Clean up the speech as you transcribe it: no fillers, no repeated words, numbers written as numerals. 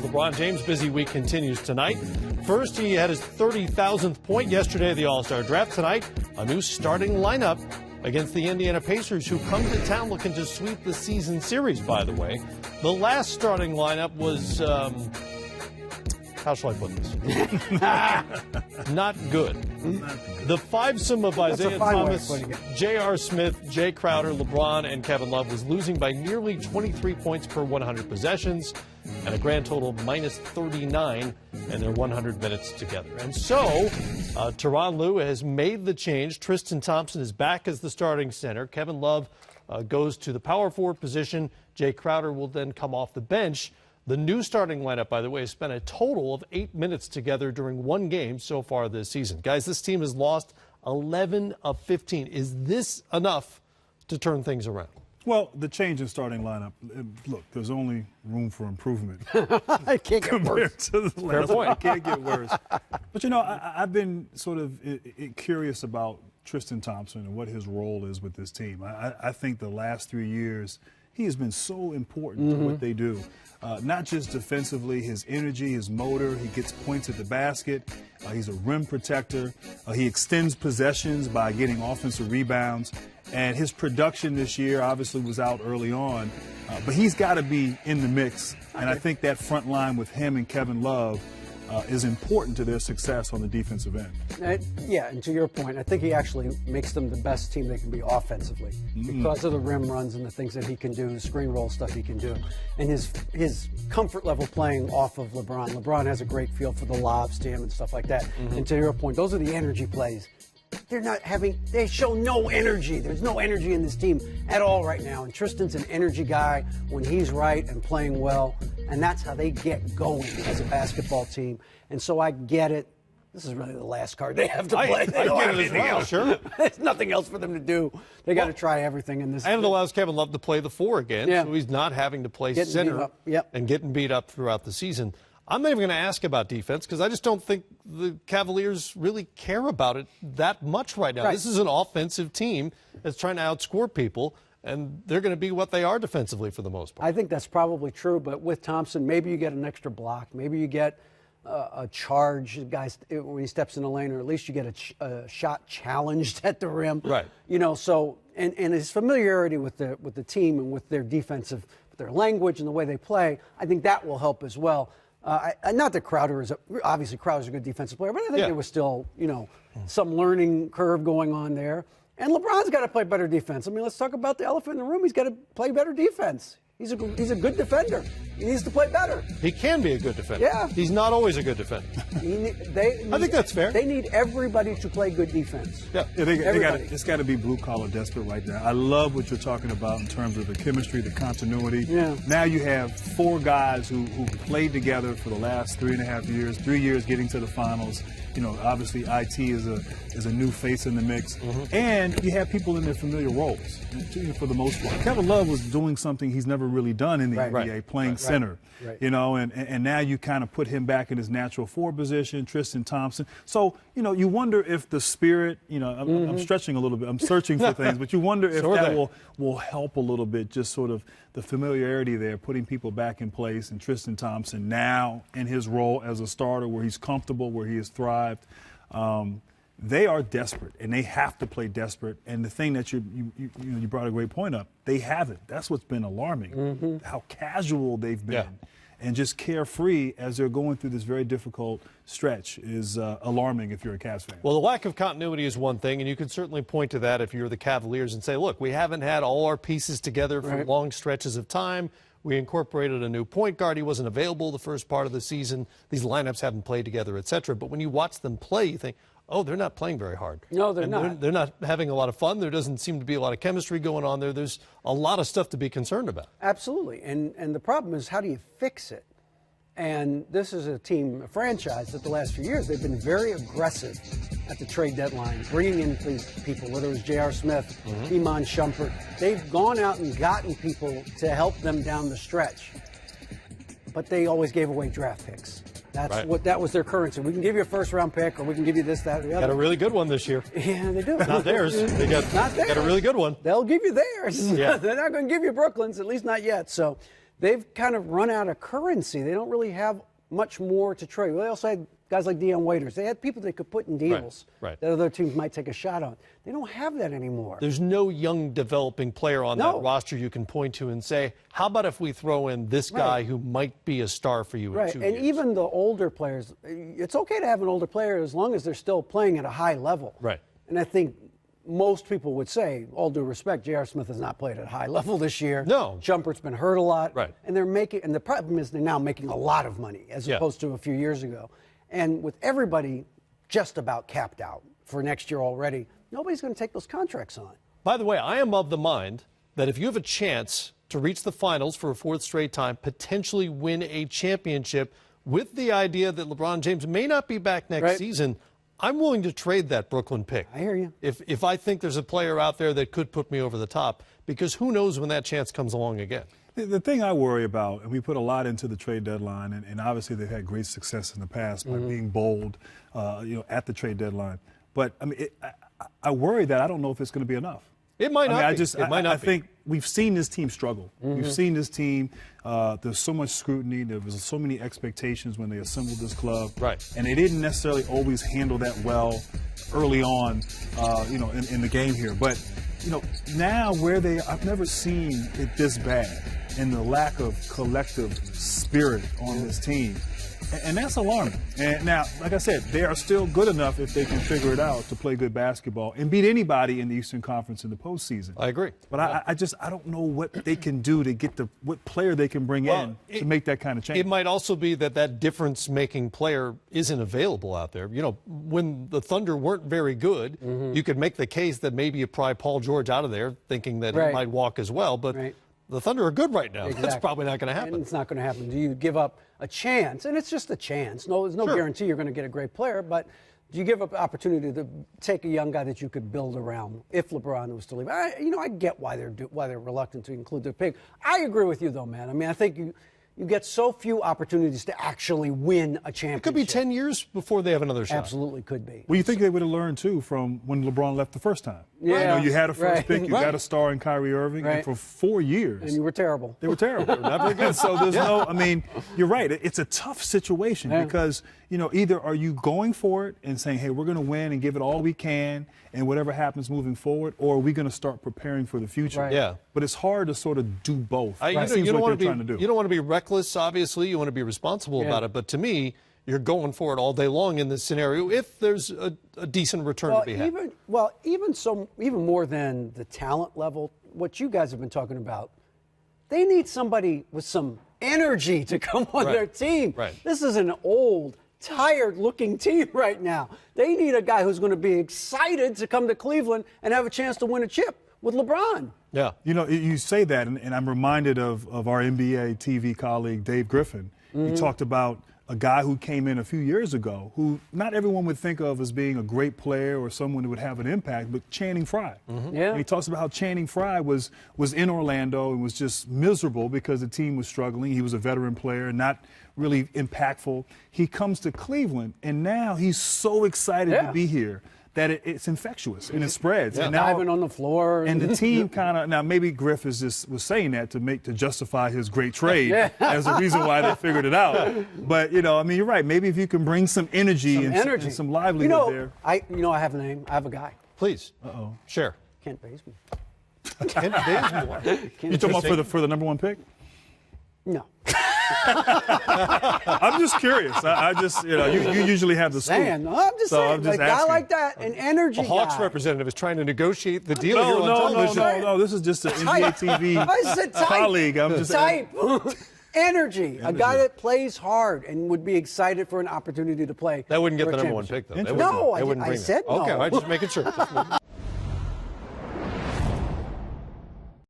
LeBron James' busy week continues tonight. First, he had his 30,000th point yesterday at the All-Star Draft. Tonight, a new starting lineup against the Indiana Pacers, who come to town looking to sweep the season series, by the way. The last starting lineup was, how shall I put this? Not good. The fivesome of Isaiah Thomas, J.R. Smith, Jay Crowder, LeBron, and Kevin Love was losing by nearly 23 points per 100 possessions and a grand total of minus 39 in their 100 minutes together. And so, Tyronn Lue has made the change. Tristan Thompson is back as the starting center. Kevin Love goes to the power forward position. Jay Crowder will then come off the bench. The new starting lineup, by the way, has spent a total of 8 minutes together during one game so far this season. Guys, this team has lost 11 of 15. Is this enough to turn things around? Well, the change in starting lineup, look, there's only room for improvement. It can't get worse. To the last one. It can't get worse. But, you know, I've been sort of curious about Tristan Thompson and what his role is with this team. I think the last 3 years, he has been so important to what they do. Not just defensively, his energy, his motor, he gets points at the basket, he's a rim protector, he extends possessions by getting offensive rebounds, and his production this year obviously was out early on, but he's got to be in the mix, and I think that front line with him and Kevin Love is important to their success on the defensive end. Yeah, and to your point, I think he actually makes them the best team they can be offensively because of the rim runs and the things that he can do, the screen roll stuff he can do, and his comfort level playing off of LeBron. LeBron has a great feel for the lobs to him and stuff like that. And to your point, those are the energy plays. They show no energy. There's no energy in this team at all right now. And Tristan's an energy guy when he's right and playing well. And that's how they get going as a basketball team. And so I get it. This is really the last card they have to play. They don't have anything else. Sure. There's nothing else for them to do. They got to try everything in this. And it allows Kevin Love to play the four again. Yeah. So he's not having to play center and getting beat up throughout the season. I'm not even going to ask about defense because I just don't think the Cavaliers really care about it that much right now. This is an offensive team that's trying to outscore people, and they're going to be what they are defensively for the most part. I think that's probably true, but with Thompson, maybe you get an extra block. Maybe you get a charge, guys, when he steps in the lane, or at least you get a shot challenged at the rim. Right. You know, so, and his familiarity with the team and with their defensive, their language and the way they play, I think that will help as well. Not that Crowder is obviously Crowder's a good defensive player, but I think there was still, you know, some learning curve going on there. And LeBron's got to play better defense. I mean, let's talk about the elephant in the room. He's got to play better defense. He's a good defender. He needs to play better. He can be a good defender. Yeah. He's not always a good defender. I think that's fair. They need everybody to play good defense. Yeah. It's got to be blue-collar desperate right now. I love what you're talking about in terms of the chemistry, the continuity. Yeah. Now you have four guys who played together for the last 3.5 years, 3 years getting to the finals. You know, obviously IT is a new face in the mix. And you have people in their familiar roles for the most part. Kevin Love was doing something he's never really done in the NBA, playing center. You know, and now you kind of put him back in his natural forward position, Tristan Thompson. So, you know, you wonder if the spirit, you know, I'm stretching a little bit, I'm searching for things, but you wonder if that will help a little bit, just sort of the familiarity there, putting people back in place, and Tristan Thompson now in his role as a starter where he's comfortable, where he has thrived. They are desperate, and they have to play desperate. And the thing that you brought a great point up, they haven't. That's what's been alarming, how casual they've been. And just carefree as they're going through this very difficult stretch is alarming if you're a Cavs fan. Well, the lack of continuity is one thing, and you can certainly point to that if you're the Cavaliers and say, look, we haven't had all our pieces together for long stretches of time. We incorporated a new point guard. He wasn't available the first part of the season. These lineups haven't played together, et cetera. But when you watch them play, you think, oh, they're not playing very hard. No, they're not. They're not having a lot of fun. There doesn't seem to be a lot of chemistry going on there. There's a lot of stuff to be concerned about. Absolutely. And the problem is, how do you fix it? And this is a team, a franchise that the last few years, they've been very aggressive at the trade deadline, bringing in people, whether it was J.R. Smith, Iman Shumpert. They've gone out and gotten people to help them down the stretch. But they always gave away draft picks. That was their currency. We can give you a first-round pick, or we can give you this, that, or the other. Got a really good one this year. Yeah, they do. Not theirs. They got a really good one. They'll give you theirs. Yeah. They're not going to give you Brooklyn's, at least not yet. So they've kind of run out of currency. They don't really have much more to trade. They also had guys like Dion Waiters. They had people they could put in deals that other teams might take a shot on. They don't have that anymore. There's no young developing player on that roster you can point to and say, how about if we throw in this guy who might be a star for you in 2 years? And even the older players, it's okay to have an older player as long as they're still playing at a high level. Right. And I think most people would say, all due respect, J.R. Smith has not played at a high level this year. No. Jumper's been hurt a lot. Right. And the problem is they're now making a lot of money as opposed to a few years ago. And with everybody just about capped out for next year already, nobody's going to take those contracts on. By the way, I am of the mind that if you have a chance to reach the finals for a fourth straight time, potentially win a championship with the idea that LeBron James may not be back next season, I'm willing to trade that Brooklyn pick. I hear you. If I think there's a player out there that could put me over the top, because who knows when that chance comes along again. The thing I worry about, and we put a lot into the trade deadline, and obviously they've had great success in the past by being bold, at the trade deadline. But I mean, I worry that I don't know if it's going to be enough. It might not be. I think we've seen this team struggle. We've seen this team. There's so much scrutiny. There was so many expectations when they assembled this club. Right. And they didn't necessarily always handle that well early on, in the game here. But, now I've never seen it this bad, and the lack of collective spirit on this team. And that's alarming. And now, like I said, they are still good enough if they can figure it out to play good basketball and beat anybody in the Eastern Conference in the postseason. I agree. But I don't know what they can do to get what player they can bring in to make that kind of change. It might also be that difference-making player isn't available out there. When the Thunder weren't very good, you could make the case that maybe you pry Paul George out of there thinking that he might walk as well. But the Thunder are good right now. Exactly. That's probably not going to happen. And it's not going to happen. Do you give up a chance? And it's just a chance. There's no guarantee you're going to get a great player, but do you give up the opportunity to take a young guy that you could build around if LeBron was to leave? I get why they're reluctant to include their pick. I agree with you, though, man. I mean, I think you get so few opportunities to actually win a championship. It could be 10 years before they have another shot. Absolutely could be. Well, you think they would have learned, too, from when LeBron left the first time. Yeah. You had a first pick, you got a star in Kyrie Irving, and for 4 years. And you were terrible. They were terrible. Never again. So there's you're right. It's a tough situation because, either are you going for it and saying, hey, we're going to win and give it all we can and whatever happens moving forward, or are we going to start preparing for the future? Right. Yeah. But it's hard to sort of do both. You don't want to be reckless, obviously. You want to be responsible about it. But to me, you're going for it all day long in this scenario if there's a decent return to be had. Even more than the talent level, what you guys have been talking about, they need somebody with some energy to come on their team. Right. This is an old, tired-looking team right now. They need a guy who's going to be excited to come to Cleveland and have a chance to win a chip with LeBron. Yeah. You say that, and I'm reminded of our NBA TV colleague, Dave Griffin. He talked about a guy who came in a few years ago who not everyone would think of as being a great player or someone who would have an impact, but Channing Frye. And he talks about how Channing Frye was in Orlando and was just miserable because the team was struggling. He was a veteran player, not really impactful. He comes to Cleveland, and now he's so excited to be here that it's infectious and it spreads. Yeah. And now, diving on the floor. And the team now maybe Griff was saying that to justify his great trade as a reason why they figured it out. But, you're right. Maybe if you can bring some energy and some livelihood there. I have a name. I have a guy. Please. Share. Kent Bazemore. Kent Bazemore. You talking about for the number one pick? No. I'm just curious. I just, you usually have the scoop. I'm just saying, a guy like that, an energy guy. A Hawks representative is trying to negotiate the deal here on television. No. This is just an NBATV colleague. I'm just type. Energy. A guy that plays hard and would be excited for an opportunity to play. That wouldn't get the number one pick, though. No, I said no. Okay, I'm just making sure.